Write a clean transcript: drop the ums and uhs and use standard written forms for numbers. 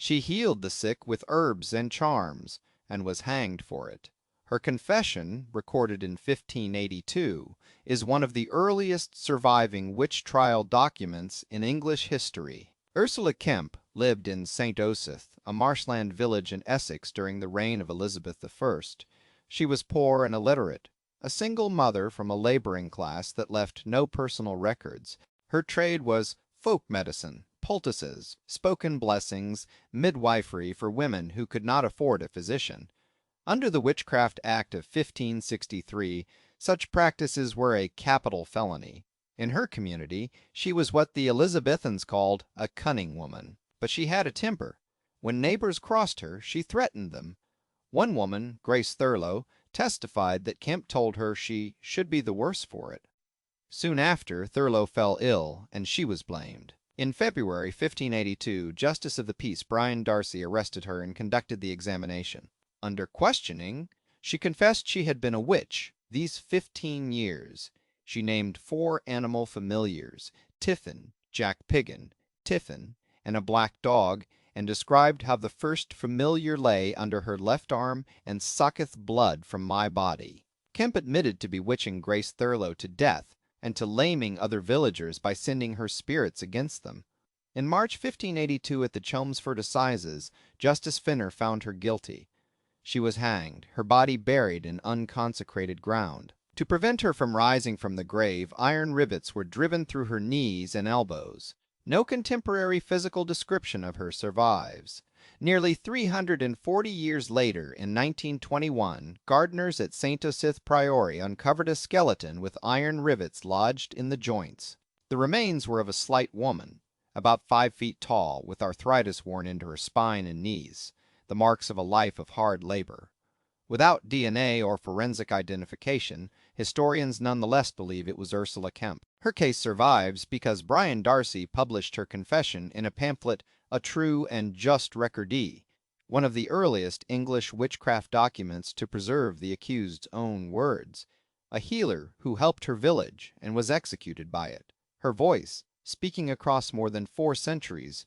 She healed the sick with herbs and charms, and was hanged for it. Her confession, recorded in 1582, is one of the earliest surviving witch trial documents in English history. Ursula Kemp lived in St. Osyth, a marshland village in Essex during the reign of Elizabeth I. She was poor and illiterate, a single mother from a laboring class that left no personal records. Her trade was folk medicine, poultices, spoken blessings, midwifery for women who could not afford a physician. Under the Witchcraft Act of 1563, such practices were a capital felony. In her community, she was what the Elizabethans called a cunning woman. But she had a temper. When neighbors crossed her, she threatened them. One woman, Grace Thurlow, testified that Kemp told her she should be the worse for it. Soon after, Thurlow fell ill, and she was blamed. In February 1582, Justice of the Peace Brian Darcy arrested her and conducted the examination. Under questioning, she confessed she had been a witch these 15 years. She named 4 animal familiars, Tiffin, Jack Piggin, Tiffin, and a black dog, and described how the first familiar lay under her left arm and sucketh blood from my body. Kemp admitted to bewitching Grace Thurlow to death, and to laming other villagers by sending her spirits against them. In March 1582 at the Chelmsford Assizes, Justice Finner found her guilty. She was hanged, her body buried in unconsecrated ground. To prevent her from rising from the grave, iron rivets were driven through her knees and elbows. No contemporary physical description of her survives. Nearly 340 years later, in 1921, gardeners at St. Osyth Priory uncovered a skeleton with iron rivets lodged in the joints. The remains were of a slight woman, about 5 feet tall, with arthritis worn into her spine and knees, the marks of a life of hard labor. Without DNA or forensic identification, historians nonetheless believe it was Ursula Kemp. Her case survives because Brian Darcy published her confession in a pamphlet, A True and Just Recordee, one of the earliest English witchcraft documents to preserve the accused's own words. A healer who helped her village and was executed by it. Her voice, speaking across more than 4 centuries,